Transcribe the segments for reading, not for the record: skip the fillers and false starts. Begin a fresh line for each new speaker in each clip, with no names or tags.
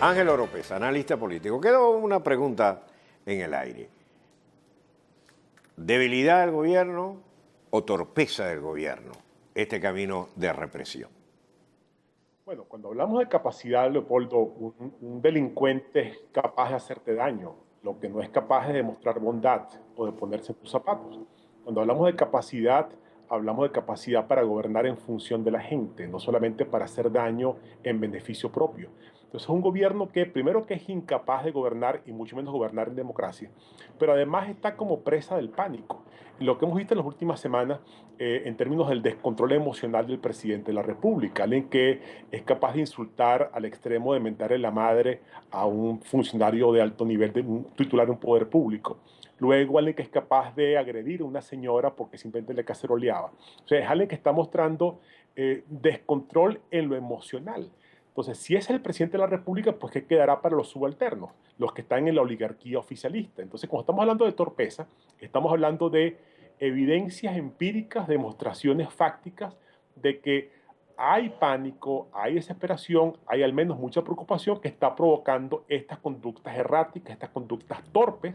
Ángel Oropesa, analista político. Quedó una pregunta en el aire. ¿Debilidad del gobierno o torpeza del gobierno este camino de represión?
Bueno, cuando hablamos de capacidad, Leopoldo, un delincuente es capaz de hacerte daño, lo que no es capaz de demostrar bondad o de ponerse en tus zapatos. Cuando hablamos de capacidad, hablamos de capacidad para gobernar en función de la gente, no solamente para hacer daño en beneficio propio. Entonces, es un gobierno que primero que es incapaz de gobernar y mucho menos gobernar en democracia, pero además está como presa del pánico. Lo que hemos visto en las últimas semanas en términos del descontrol emocional del presidente de la República, alguien que es capaz de insultar al extremo de mentarle la madre a un funcionario de alto nivel, de un titular de un poder público. Luego, alguien que es capaz de agredir a una señora porque simplemente le caceroleaba. O sea, es alguien que está mostrando descontrol en lo emocional. Entonces, si es el presidente de la República, pues ¿qué quedará para los subalternos? Los que están en la oligarquía oficialista. Entonces, cuando estamos hablando de torpeza, estamos hablando de evidencias empíricas, demostraciones fácticas de que hay pánico, hay desesperación, hay al menos mucha preocupación que está provocando estas conductas erráticas, estas conductas torpes,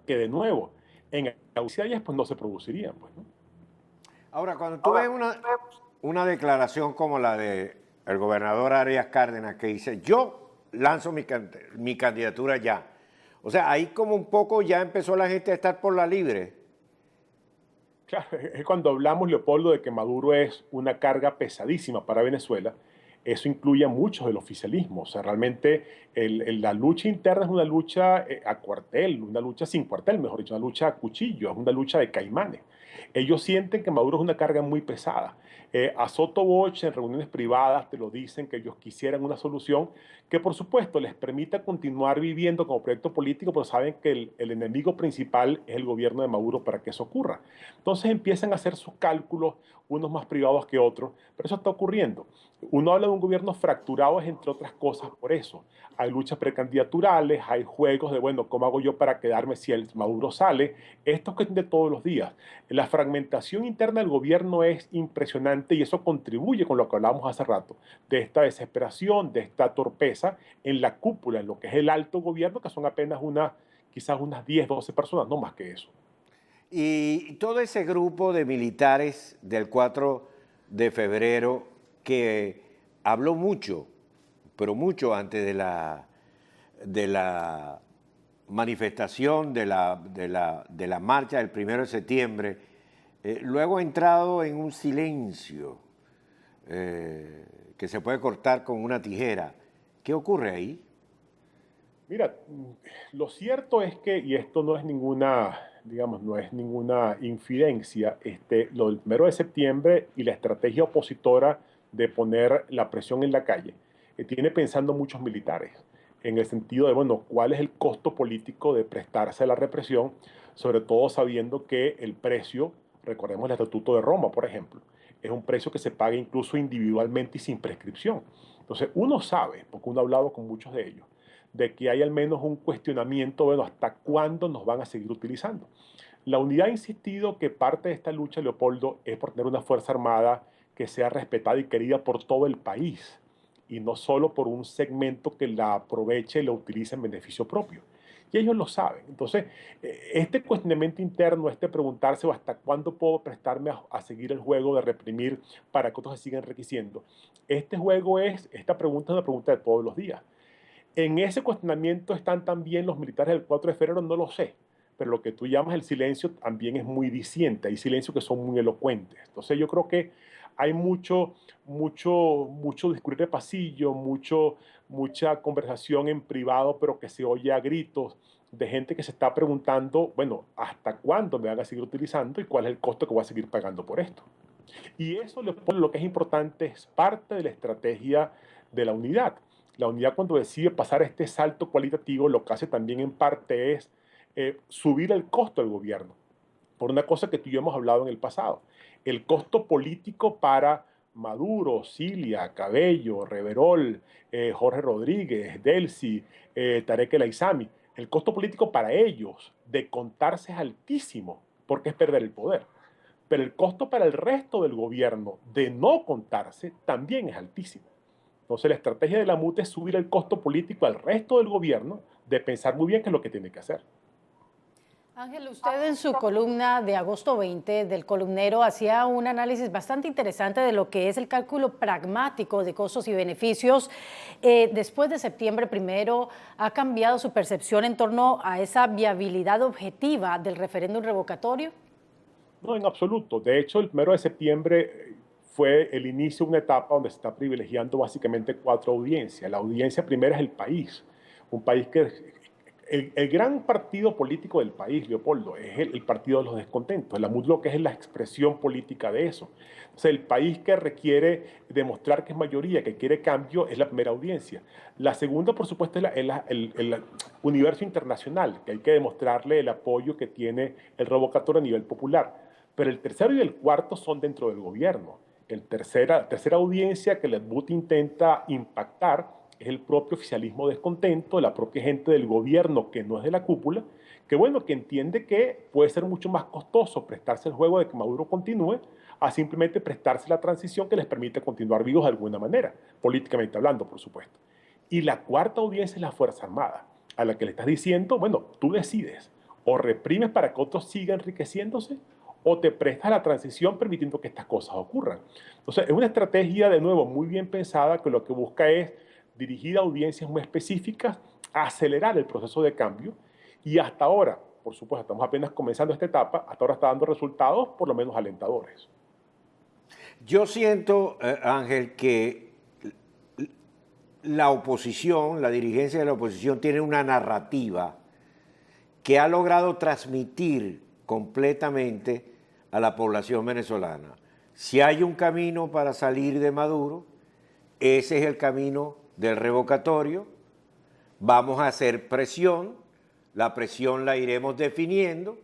que de nuevo, en auxiliares pues no se producirían. Pues, ¿no?
Ahora, cuando tú ves una declaración como la de el gobernador Arias Cárdenas que dice, yo lanzo mi candidatura ya. O sea, ahí como un poco ya empezó la gente a estar por la libre.
Claro, es cuando hablamos, Leopoldo, de que Maduro es una carga pesadísima para Venezuela, eso incluye a muchos del oficialismo. O sea, realmente la lucha interna es una lucha a cuartel, una lucha sin cuartel, mejor dicho, una lucha a cuchillo, es una lucha de caimanes. Ellos sienten que Maduro es una carga muy pesada. A Soto Bosch en reuniones privadas te lo dicen que ellos quisieran una solución que por supuesto les permita continuar viviendo como proyecto político, pero saben que el enemigo principal es el gobierno de Maduro para que eso ocurra. Entonces empiezan a hacer sus cálculos, unos más privados que otros, pero eso está ocurriendo. Uno habla de un gobierno fracturado, es entre otras cosas por eso. Hay luchas precandidaturales, hay juegos de, bueno, ¿cómo hago yo para quedarme si el Maduro sale? Esto es de todos los días. La fragmentación interna del gobierno es impresionante y eso contribuye con lo que hablábamos hace rato, de esta desesperación, de esta torpeza en la cúpula, en lo que es el alto gobierno, que son apenas quizás unas 10, 12 personas, no más que eso.
Y todo ese grupo de militares del 4 de febrero que habló mucho, pero mucho antes de la manifestación, de la marcha del 1 de septiembre, luego ha entrado en un silencio que se puede cortar con una tijera. ¿Qué ocurre ahí?
Mira, lo cierto es que, y esto no es ninguna, digamos, no es ninguna infidencia, lo del 1 de septiembre y la estrategia opositora de poner la presión en la calle, tiene pensando muchos militares, en el sentido de, bueno, cuál es el costo político de prestarse a la represión, sobre todo sabiendo que el precio, recordemos el Estatuto de Roma, por ejemplo, es un precio que se paga incluso individualmente y sin prescripción. Entonces, uno sabe, porque uno ha hablado con muchos de ellos, de que hay al menos un cuestionamiento, bueno, ¿hasta cuándo nos van a seguir utilizando? La unidad ha insistido que parte de esta lucha, Leopoldo, es por tener una Fuerza Armada que sea respetada y querida por todo el país y no solo por un segmento que la aproveche y la utilice en beneficio propio. Y ellos lo saben. Entonces, este cuestionamiento interno, este preguntarse hasta cuándo puedo prestarme a seguir el juego de reprimir para que otros se sigan enriqueciendo, esta pregunta es una pregunta de todos los días. En ese cuestionamiento están también los militares del 4 de febrero, no lo sé, pero lo que tú llamas el silencio también es muy diciente, hay silencios que son muy elocuentes. Entonces yo creo que hay mucho discurrir de pasillo, mucha conversación en privado, pero que se oye a gritos de gente que se está preguntando, bueno, ¿hasta cuándo me van a seguir utilizando y cuál es el costo que voy a seguir pagando por esto? Y eso lo que es importante es parte de la estrategia de la unidad. La unidad cuando decide pasar este salto cualitativo lo que hace también en parte es subir el costo del gobierno. Por una cosa que tú y yo hemos hablado en el pasado. El costo político para Maduro, Cilia, Cabello, Reverol, Jorge Rodríguez, Delcy, Tarek El Aizami. El costo político para ellos de contarse es altísimo porque es perder el poder. Pero el costo para el resto del gobierno de no contarse también es altísimo. Entonces, la estrategia de la MUT es subir el costo político al resto del gobierno de pensar muy bien qué es lo que tiene que hacer.
Ángel, usted en su columna de agosto 20 del Columnero hacía un análisis bastante interesante de lo que es el cálculo pragmático de costos y beneficios. Después de septiembre primero, ¿ha cambiado su percepción en torno a esa viabilidad objetiva del referéndum revocatorio?
No, en absoluto. De hecho, el 1 de septiembre fue el inicio de una etapa donde se está privilegiando básicamente 4 audiencias. La audiencia primera es el país, un país que el gran partido político del país, Leopoldo, es el partido de los descontentos. La MUD lo que es la expresión política de eso. O sea, el país que requiere demostrar que es mayoría, que quiere cambio, es la primera audiencia. La segunda, por supuesto, es el universo internacional, que hay que demostrarle el apoyo que tiene el revocatorio a nivel popular. Pero el tercero y el cuarto son dentro del gobierno. Tercera audiencia que la MUD intenta impactar es el propio oficialismo descontento, la propia gente del gobierno que no es de la cúpula, que bueno, que entiende que puede ser mucho más costoso prestarse el juego de que Maduro continúe a simplemente prestarse la transición que les permite continuar vivos de alguna manera, políticamente hablando, por supuesto. Y la cuarta audiencia es la Fuerza Armada, a la que le estás diciendo, bueno, tú decides, o reprimes para que otros sigan enriqueciéndose, o te prestas a la transición permitiendo que estas cosas ocurran. Entonces, es una estrategia, de nuevo, muy bien pensada, que lo que busca es dirigida a audiencias muy específicas, a acelerar el proceso de cambio, y hasta ahora, por supuesto, estamos apenas comenzando esta etapa, hasta ahora está dando resultados por lo menos alentadores.
Yo siento, Ángel, que la oposición, la dirigencia de la oposición tiene una narrativa que ha logrado transmitir completamente a la población venezolana. Si hay un camino para salir de Maduro, ese es el camino del revocatorio. Vamos a hacer presión, la presión la iremos definiendo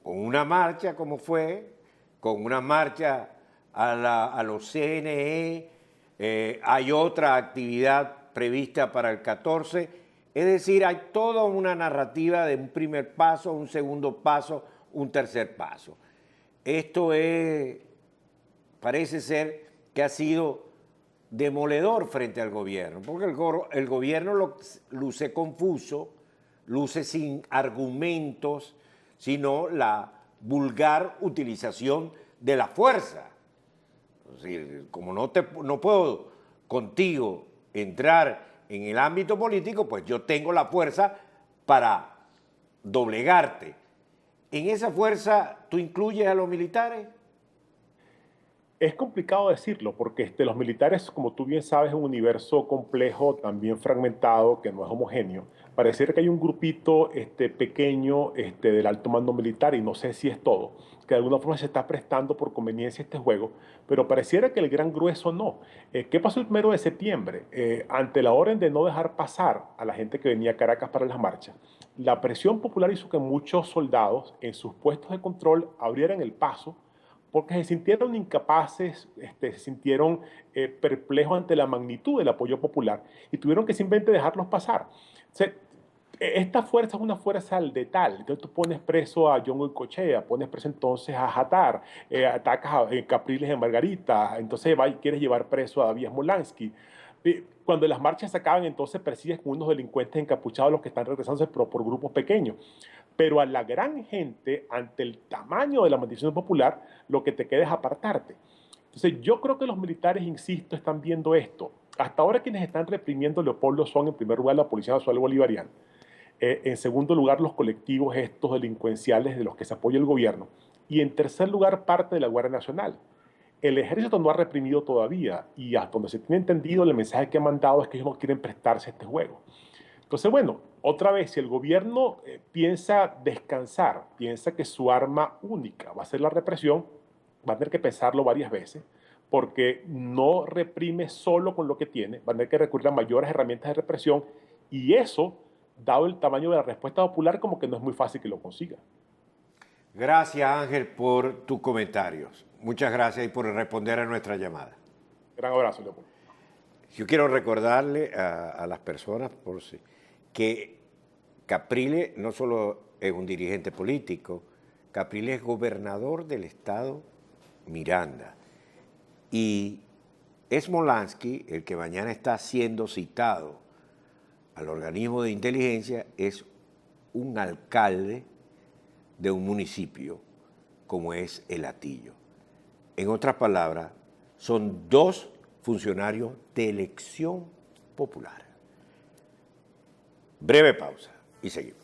con una marcha como fue, con una marcha a los CNE, hay otra actividad prevista para el 14, es decir, hay toda una narrativa de un primer paso, un segundo paso, un tercer paso. Esto parece ser que ha sido demoledor frente al gobierno, porque el gobierno luce confuso, luce sin argumentos, sino la vulgar utilización de la fuerza. Es decir, como no puedo contigo entrar en el ámbito político, pues yo tengo la fuerza para doblegarte. ¿En esa fuerza tú incluyes a los militares?
Es complicado decirlo porque los militares, como tú bien sabes, es un universo complejo, también fragmentado, que no es homogéneo. Pareciera que hay un grupito pequeño del alto mando militar, y no sé si es todo, que de alguna forma se está prestando por conveniencia este juego, pero pareciera que el gran grueso no. ¿Qué pasó el 1 de septiembre? Ante la orden de no dejar pasar a la gente que venía a Caracas para las marchas, la presión popular hizo que muchos soldados en sus puestos de control abrieran el paso porque se sintieron incapaces, se sintieron perplejos ante la magnitud del apoyo popular y tuvieron que simplemente dejarlos pasar. O sea, esta fuerza es una fuerza al de tal. Entonces tú pones preso a John Goycochea, pones preso entonces a Jatar, atacas a Capriles en Margarita, entonces quieres llevar preso a David Smolansky. Cuando las marchas se acaban, entonces persigues con unos delincuentes encapuchados los que están regresándose por grupos pequeños. Pero a la gran gente, ante el tamaño de la movilización popular, lo que te queda es apartarte. Entonces, yo creo que los militares, insisto, están viendo esto. Hasta ahora quienes están reprimiendo, Leopoldo, son en primer lugar la Policía Nacional Bolivariana, en segundo lugar los colectivos estos delincuenciales de los que se apoya el gobierno, y en tercer lugar parte de la Guardia Nacional. El ejército no ha reprimido todavía, y hasta donde se tiene entendido, el mensaje que ha mandado es que ellos no quieren prestarse a este juego. Entonces, bueno, otra vez, si el gobierno piensa descansar, piensa que su arma única va a ser la represión, va a tener que pensarlo varias veces, porque no reprime solo con lo que tiene, va a tener que recurrir a mayores herramientas de represión, y eso, dado el tamaño de la respuesta popular, como que no es muy fácil que lo consiga.
Gracias, Ángel, por tus comentarios. Muchas gracias y por responder a nuestra llamada.
Gran abrazo, Leopoldo.
Yo quiero recordarle a las personas que Capriles no solo es un dirigente político, Capriles es gobernador del estado Miranda. Y Smolansky, el que mañana está siendo citado al organismo de inteligencia, es un alcalde de un municipio como es El Hatillo. En otras palabras, son dos funcionarios de elección popular. Breve pausa y seguimos.